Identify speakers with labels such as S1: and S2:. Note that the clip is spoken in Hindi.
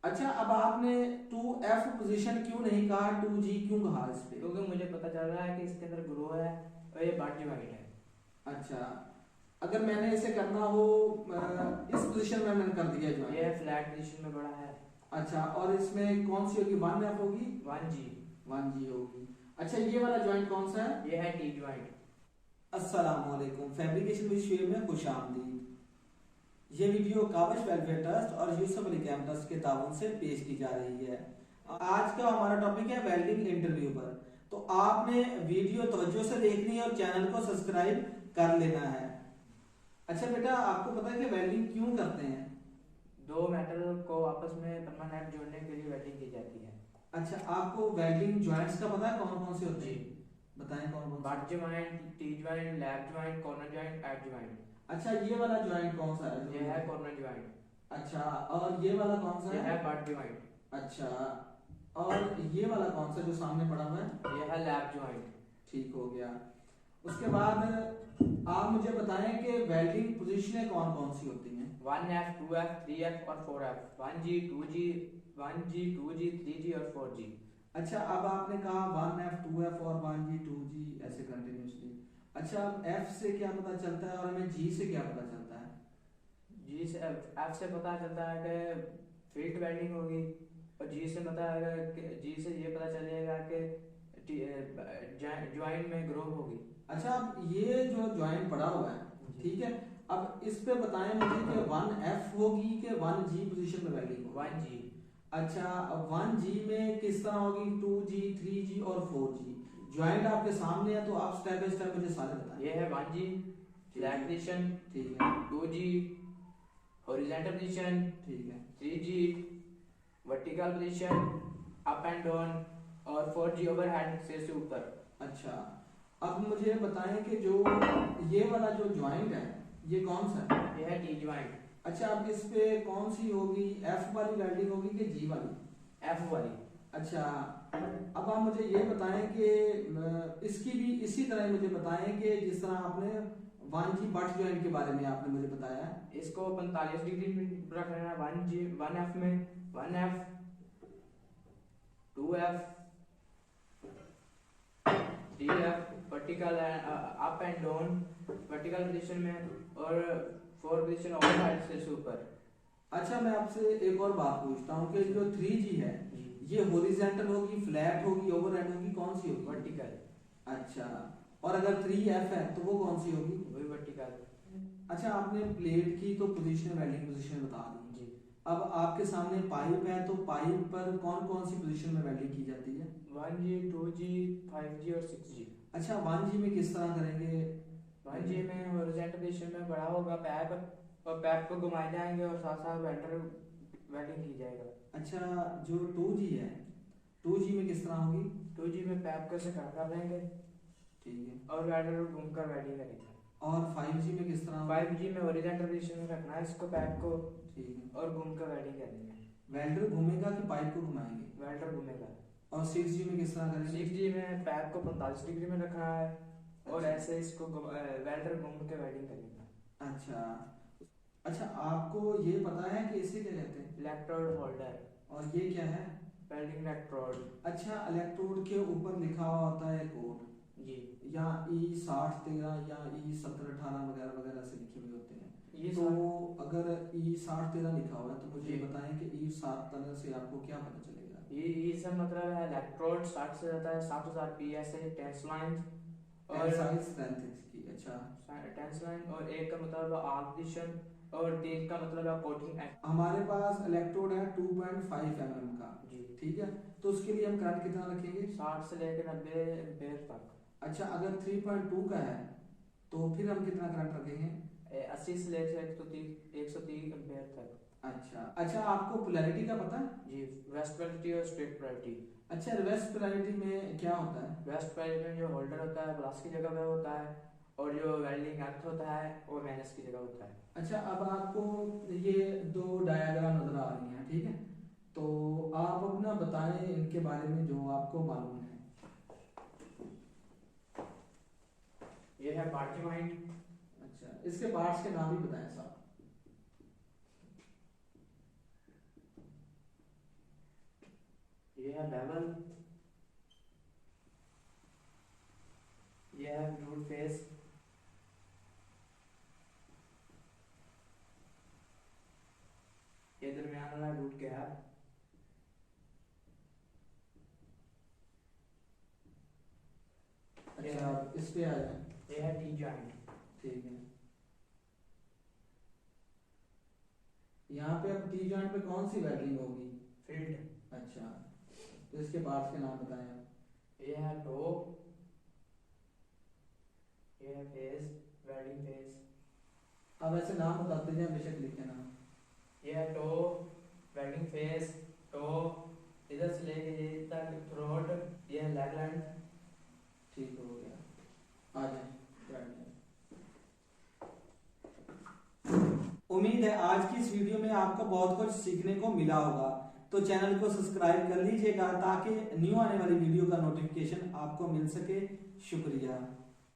S1: अच्छा, अब आपने 2F पोजीशन क्यों नहीं कहा, 2G क्यों कहा इस पे?
S2: क्योंकि मुझे पता चल रहा है कि इसके अंदर ग्रो है और ये बट ज्वाइंट है।
S1: अच्छा, अगर मैंने इसे करना हो इस पोजीशन में मैंने कर दिया
S2: ये
S1: ज्वाइन।
S2: फ्लैट पोजीशन में बड़ा है।
S1: अच्छा, और इसमें कौन सी होगी, 1F होगी?
S2: 1G।
S1: 1G होगी। अच्छा, ये वाला ज्वाइंट कौन सा है?
S2: ये है टी ज्वाइंट।
S1: अस्सलामुअलैकुम, फैब्रिकेशन विद शुएब में खुश आमदीद। ये वीडियो काबश वेलफेयर ट्रस्ट और यूसुफ अली कैम ट्रस्ट के ताउन से पेश की जा रही है। आज का हमारा टॉपिक है वेल्डिंग इंटरव्यू पर। तो आपने वीडियो तवज्जो से देखनी है और चैनल को सब्सक्राइब कर लेना है। अच्छा बेटा, आपको पता है कि वेल्डिंग क्यों करते हैं?
S2: दो मेटल को आपस में परमानेंट जोड़ने के लिए वेल्डिंग की जाती है।
S1: अच्छा, आपको वेल्डिंग जॉइंट्स का पता है कौन कौन से होते
S2: जी।
S1: हैं? बताएं कौन कौन
S2: बट
S1: से।
S2: Joint, T joint, lap joint, corner joint, edge joint.
S1: अच्छा, ये वाला जॉइंट कौन सा है
S2: ये है कॉर्नर ज्वाइंट।
S1: अच्छा, और ये वाला कौन सा
S2: ये
S1: है?
S2: है बट ज्वाइंट।
S1: अच्छा, और ये वाला कौन सा जो सामने पड़ा हुआ है?
S2: ये है लैप ज्वाइंट।
S1: ठीक हो गया। उसके बाद आप मुझे बताएं कि वेल्डिंग पोजीशनें कौन कौन सी होती हैं?
S2: 1F, 2F, 3F और 4F। 1G, 2G, 1G, 2G, 3G और 4G।
S1: अच्छा, अब आपने कहा 1F, 2F और 1G, 2G ऐसे कंटिन्यूसली। अच्छा, अब F से क्या पता चलता है और हमें G से क्या पता चलता है?
S2: जी से F से पता चलता है कि फील्ड वेल्डिंग होगी। और जी से पता है कि जी से ये पता चलेगा कि ज्वाइंट में ग्रो होगी।
S1: अच्छा, अब ये जो जॉइंट पड़ा हुआ है,
S2: जी।
S1: ठीक है, अब इस पे बताएं मुझे कि 1F होगी कि 1G पोजीशन में वेल्डिंग होगी?
S2: 1G।
S1: अच्छा, अब 1G में किस तरह होगी, 2G, 3G और 4G? ज्वाइंट आपके सामने है तो आप स्टेप बाय स्टेप मुझे सारे बताएं।
S2: ये है 1G
S1: ठीक
S2: फ्लैट
S1: है।
S2: पोजीशन,
S1: ठीक है।
S2: 2G हॉरिजॉन्टल पोजीशन,
S1: ठीक है।
S2: 3G vertical position up and down और 4G ओवरहेड से ऊपर।
S1: अच्छा, अब मुझे बताएं कि जो ये वाला जो ज्वाइंट है, ये कौन सा है?
S2: ये है टी ज्वाइंट।
S1: अच्छा, अब इस पे कौन सी होगी, एफ वाली वेल्डिंग होगी कि जी वाली?
S2: एफ वाली।
S1: अच्छा, अब आप मुझे ये बताएं कि इसकी भी इसी तरह ही मुझे बताएं कि जिस तरह आपने 1G बट ज्वाइंट के बारे में आपने मुझे बताया।
S2: इसको 45 डिग्री में रखना है। 1G 1F में 1F, 2F, 3F vertical up and down vertical position में और 4 पोजीशन ओवरहेड से ऊपर।
S1: अच्छा, मैं आपसे एक और बात पूछता हूँ कि जो 3G है,
S2: जी।
S1: ये हॉरिजॉन्टल होगी, फ्लैट होगी, ओवरहेड होगी, कौन सी होगी?
S2: वर्टिकल।
S1: अच्छा, और अगर 3F है तो वो कौन सी होगी?
S2: वही वर्टिकल।
S1: अच्छा, आपने प्लेट की तो पोजीशन, वेल्डिंग पोजीशन बता दी।
S2: जी।
S1: अब आपके सामने पाइप है तो पाइप पर कौन कौन सी पोजीशन में वेल्डिंग की जाती है?
S2: 1G, 2G, 5G और 6G।
S1: अच्छा, 1G में किस तरह करेंगे?
S2: 1G में हॉरिजॉन्टल पोजीशन में बड़ा होगा पैप और पैप को घुमाए जाएंगे और साथ साथ वेल्डर वेल्डिंग की जाएगा।
S1: अच्छा, जो 2G है, 2G में किस तरह होगी?
S2: 2G में पैप को से खड़ा कर देंगे
S1: ठीक है।
S2: और वेल्डर घूमकर वेल्डिंग करेंगे।
S1: और 5G में किस तरह होगी?
S2: 5G में हॉरिजॉन्टल पोजीशन में रखना है इसको पैप को
S1: ठीक है।
S2: और घूमकर वेल्डिंग करेंगे।
S1: वेल्डर घूमेगा कि पाइप को घुमाएंगे?
S2: वेल्डर घूमेगा।
S1: और 6G में किस तरह करेंगे?
S2: 6G में पैप को 45 डिग्री में रखना है और ऐसे इसको वेल्डर घूम के वेल्डिंग करेगा।
S1: अच्छा। अच्छा, आपको ये पता है कि इसे क्या कहते हैं?
S2: Electrode holder.
S1: और ये क्या है?
S2: Welding electrode.
S1: अच्छा, इलेक्ट्रोड के ऊपर लिखा हुआ होता है कोड,
S2: जी।
S1: या E6013 या E1718 वगैरह वगैरह से लिखे हुए होते हैं।
S2: ये
S1: तो अगर E6013 लिखा हुआ है तो मुझे
S2: जी।
S1: बताएं कि E6013 से आपको क्या पता चलेगा?
S2: ये सब मतलब है इलेक्ट्रोड स्टार्ट से जाता है 7000 PSI टेंसलाइन और
S1: टेंसाइल स्ट्रेंथ इसकी। अच्छा,
S2: टेंसलाइन और एक का मतलब है आर्टिशन और तीन का मतलब है कोटिंग।
S1: हमारे पास इलेक्ट्रोड है 2.5 mm का।
S2: जी।
S1: ठीक है, तो उसके लिए हम करंट कितना रखेंगे?
S2: 60 से लेकर 90 एम्पेयर तक।
S1: अच्छा, अगर 3.2 का है तो फिर हम कितना करंट रखेंगे?
S2: 80 से लेकर 130 एम्पेयर तक।
S1: अच्छा। अच्छा, आपको पोलैरिटी का पता है?
S2: जी। वेस्ट पोलैरिटी और स्ट्रेट पोलैरिटी।
S1: अच्छा, रिवर्स पोलैरिटी में क्या होता है?
S2: वेस्ट पोलैरिटी में जो होल्डर होता है प्लस की जगह पे होता है और जो वेल्डिंग अर्थ होता है वो माइनस की जगह होता है।
S1: अच्छा, अब आपको ये दो डायग्राम नजर आ रही हैं, ठीक है, तो आप अपना बताएं इनके बारे में जो आपको मालूम है।
S2: ये है पार्ट ज्वाइंट।
S1: अच्छा, इसके पार्ट्स के नाम भी बताएं साहब।
S2: ये है लेवल, ये है रूट फेस, ये दरमियान वाला रूट गैप,
S1: अच्छा आप इस पे आ जाए।
S2: ये है टी जॉइंट।
S1: ठीक है, यहाँ पे अब टी जॉइंट पे कौन सी वेल्डिंग होगी?
S2: फील्ड।
S1: अच्छा, तो इसके पार्ट्स के नाम बताएं आप।
S2: ये है टॉप, ये है फेस, वेल्डिंग फेस।
S1: अब ऐसे नाम बताते जाए, बेशक लिखे नाम।
S2: ये है टॉप, वेल्डिंग फेस, टॉप, इधर से लेके ये तक थ्रोट, ये है लेग लेंथ।
S1: ठीक हो गया, आ जाए बैठ जाए। उम्मीद है आज की इस वीडियो में आपको बहुत कुछ सीखने को मिला होगा। तो चैनल को सब्सक्राइब कर लीजिएगा ताकि न्यू आने वाली वीडियो का नोटिफिकेशन आपको मिल सके। शुक्रिया।